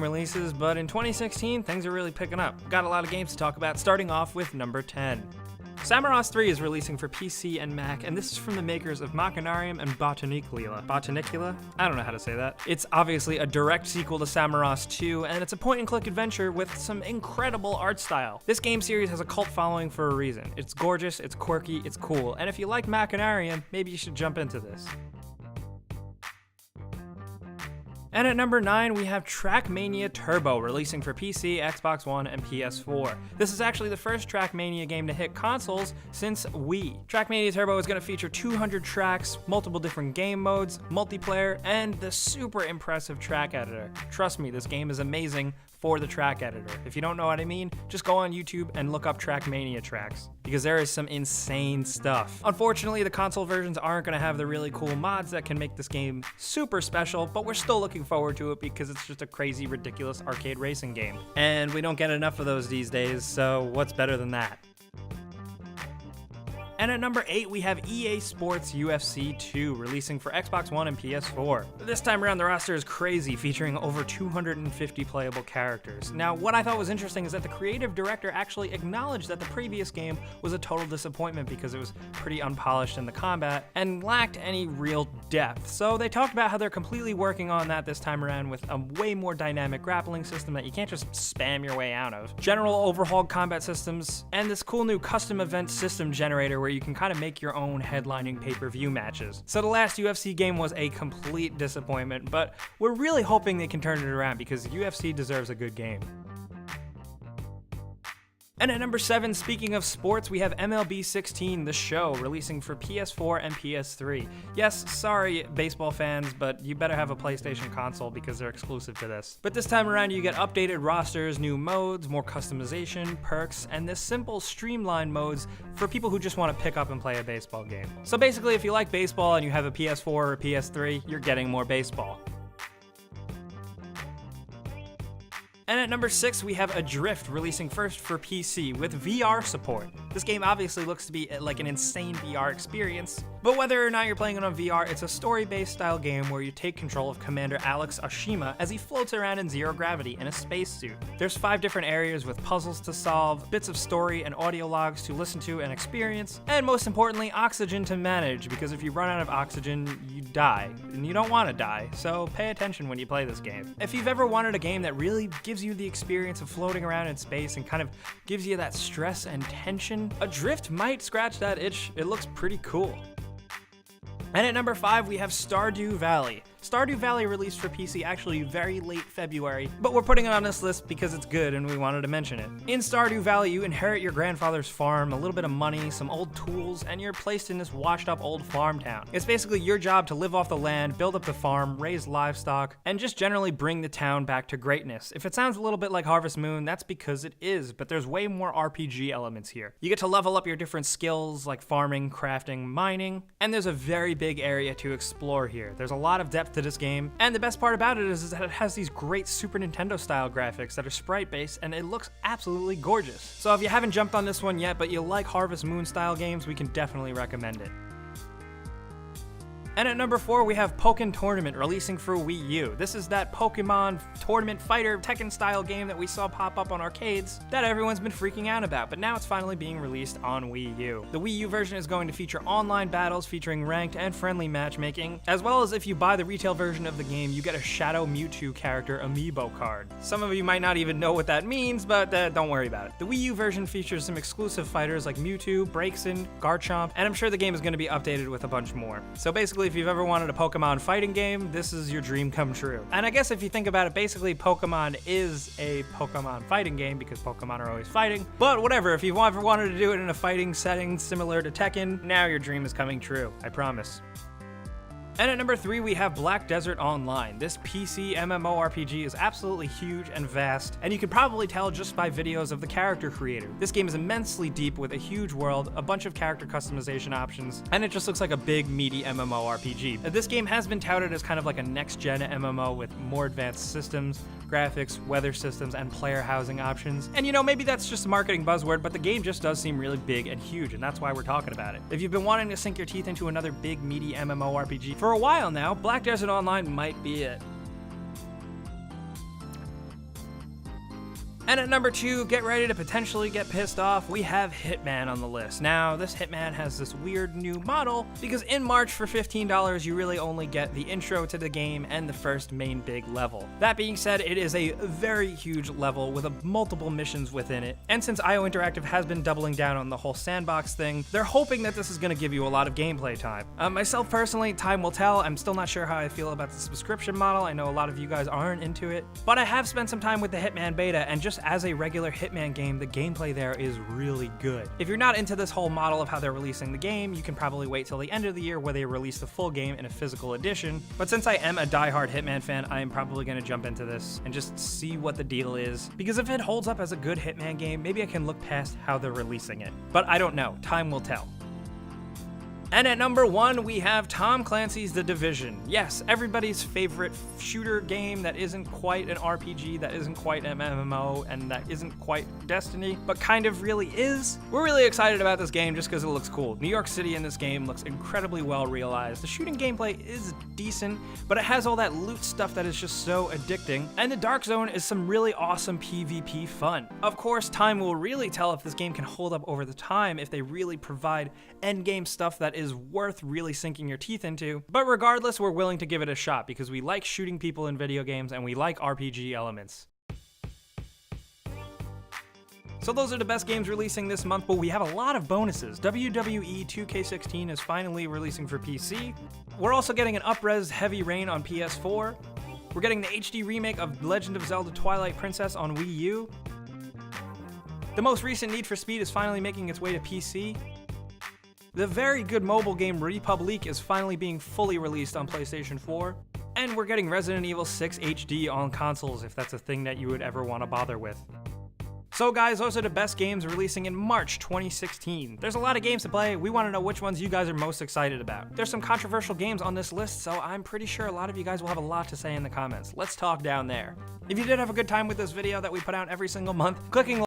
releases, but in 2016, things are really picking up. Got a lot of games to talk about, starting off with number 10. Samaras 3 is releasing for PC and Mac, and this is from the makers of Machinarium and Botanicula. Botanicula? I don't know how to say that. It's obviously a direct sequel to Samaras 2, and it's a point-and-click adventure with some incredible art style. This game series has a cult following for a reason. It's gorgeous, it's quirky, it's cool, and if you like Machinarium, maybe you should jump into this. And at number 9, we have Trackmania Turbo, releasing for PC, Xbox One, and PS4. This is actually the first Trackmania game to hit consoles since Wii. Trackmania Turbo is going to feature 200 tracks, multiple different game modes, multiplayer, and the super impressive track editor. Trust me, this game is amazing for the track editor. If you don't know what I mean, just go on YouTube and look up Trackmania tracks, because there is some insane stuff. Unfortunately, the console versions aren't going to have the really cool mods that can make this game super special, but we're still looking forward to it because it's just a crazy, ridiculous arcade racing game. And we don't get enough of those these days, so what's better than that? And at number 8, we have EA Sports UFC 2, releasing for Xbox One and PS4. This time around, the roster is crazy, featuring over 250 playable characters. Now, what I thought was interesting is that the creative director actually acknowledged that the previous game was a total disappointment because it was pretty unpolished in the combat and lacked any real depth. So they talked about how they're completely working on that this time around with a way more dynamic grappling system that you can't just spam your way out of, general overhauled combat systems, and this cool new custom event system generator where you can kind of make your own headlining pay-per-view matches. So the last UFC game was a complete disappointment, but we're really hoping they can turn it around because UFC deserves a good game. And at number 7, speaking of sports, we have MLB 16, The Show, releasing for PS4 and PS3. Yes, sorry baseball fans, but you better have a PlayStation console because they're exclusive to this. But this time around, you get updated rosters, new modes, more customization, perks, and this simple streamlined modes for people who just want to pick up and play a baseball game. So basically, if you like baseball and you have a PS4 or a PS3, you're getting more baseball. And at number 6, we have Adrift, releasing first for PC with VR support. This game obviously looks to be like an insane VR experience, but whether or not you're playing it on VR, it's a story-based style game where you take control of Commander Alex Oshima as he floats around in zero gravity in a spacesuit. There's 5 different areas with puzzles to solve, bits of story and audio logs to listen to and experience, and most importantly, oxygen to manage, because if you run out of oxygen, you die, and you don't want to die, so pay attention when you play this game. If you've ever wanted a game that really gives you the experience of floating around in space and kind of gives you that stress and tension, Adrift might scratch that itch. It looks pretty cool. And at number 5, we have Stardew Valley. Stardew Valley released for PC actually very late February, but we're putting it on this list because it's good and we wanted to mention it. In Stardew Valley, you inherit your grandfather's farm, a little bit of money, some old tools, and you're placed in this washed up old farm town. It's basically your job to live off the land, build up the farm, raise livestock, and just generally bring the town back to greatness. If it sounds a little bit like Harvest Moon, that's because it is, but there's way more RPG elements here. You get to level up your different skills like farming, crafting, mining, and there's a very big area to explore here. There's a lot of depth to this game, and the best part about it is that it has these great Super Nintendo style graphics that are sprite based, and it looks absolutely gorgeous. So if you haven't jumped on this one yet, but you like Harvest Moon style games, we can definitely recommend it. And at number 4, we have Pokken Tournament, releasing for Wii U. This is that Pokemon tournament fighter Tekken style game that we saw pop up on arcades that everyone's been freaking out about, but now it's finally being released on Wii U. The Wii U version is going to feature online battles featuring ranked and friendly matchmaking, as well as if you buy the retail version of the game, you get a Shadow Mewtwo character amiibo card. Some of you might not even know what that means, but don't worry about it. The Wii U version features some exclusive fighters like Mewtwo, Braixen, Garchomp, and I'm sure the game is going to be updated with a bunch more. So basically, if you've ever wanted a Pokemon fighting game, this is your dream come true. And I guess if you think about it, basically Pokemon is a Pokemon fighting game because Pokemon are always fighting. But whatever, if you've ever wanted to do it in a fighting setting similar to Tekken, now your dream is coming true, I promise. And at number 3, we have Black Desert Online. This PC MMORPG is absolutely huge and vast, and you can probably tell just by videos of the character creator. This game is immensely deep with a huge world, a bunch of character customization options, and it just looks like a big, meaty MMORPG. This game has been touted as kind of like a next-gen MMO with more advanced systems, graphics, weather systems, and player housing options. And you know, maybe that's just a marketing buzzword, but the game just does seem really big and huge, and that's why we're talking about it. If you've been wanting to sink your teeth into another big, meaty MMORPG for a while now, Black Desert Online might be it. And at number 2, get ready to potentially get pissed off, we have Hitman on the list. Now, this Hitman has this weird new model because in March for $15, you really only get the intro to the game and the first main big level. That being said, it is a very huge level with multiple missions within it. And since IO Interactive has been doubling down on the whole sandbox thing, they're hoping that this is going to give you a lot of gameplay time. Myself personally, time will tell. I'm still not sure how I feel about the subscription model. I know a lot of you guys aren't into it, but I have spent some time with the Hitman beta, and just as a regular Hitman game, the gameplay there is really good. If you're not into this whole model of how they're releasing the game, you can probably wait till the end of the year where they release the full game in a physical edition. But since I am a diehard Hitman fan, I am probably going to jump into this and just see what the deal is, because if it holds up as a good Hitman game, maybe I can look past how they're releasing it. But I don't know. Time will tell. And at number 1, we have Tom Clancy's The Division. Yes, everybody's favorite shooter game that isn't quite an RPG, that isn't quite an MMO, and that isn't quite Destiny, but kind of really is. We're really excited about this game just because it looks cool. New York City in this game looks incredibly well realized. The shooting gameplay is decent, but it has all that loot stuff that is just so addicting. And the Dark Zone is some really awesome PvP fun. Of course, time will really tell if this game can hold up over the time, if they really provide endgame stuff that is worth really sinking your teeth into. But regardless, we're willing to give it a shot because we like shooting people in video games and we like RPG elements. So those are the best games releasing this month, but we have a lot of bonuses. WWE 2K16 is finally releasing for PC. We're also getting an up-res Heavy Rain on PS4. We're getting the HD remake of Legend of Zelda Twilight Princess on Wii U. The most recent Need for Speed is finally making its way to PC. The very good mobile game Republic is finally being fully released on PlayStation 4. And we're getting Resident Evil 6 HD on consoles if that's a thing that you would ever want to bother with. So guys, those are the best games releasing in March 2016. There's a lot of games to play. We want to know which ones you guys are most excited about. There's some controversial games on this list, so I'm pretty sure a lot of you guys will have a lot to say in the comments. Let's talk down there. If you did have a good time with this video that we put out every single month, clicking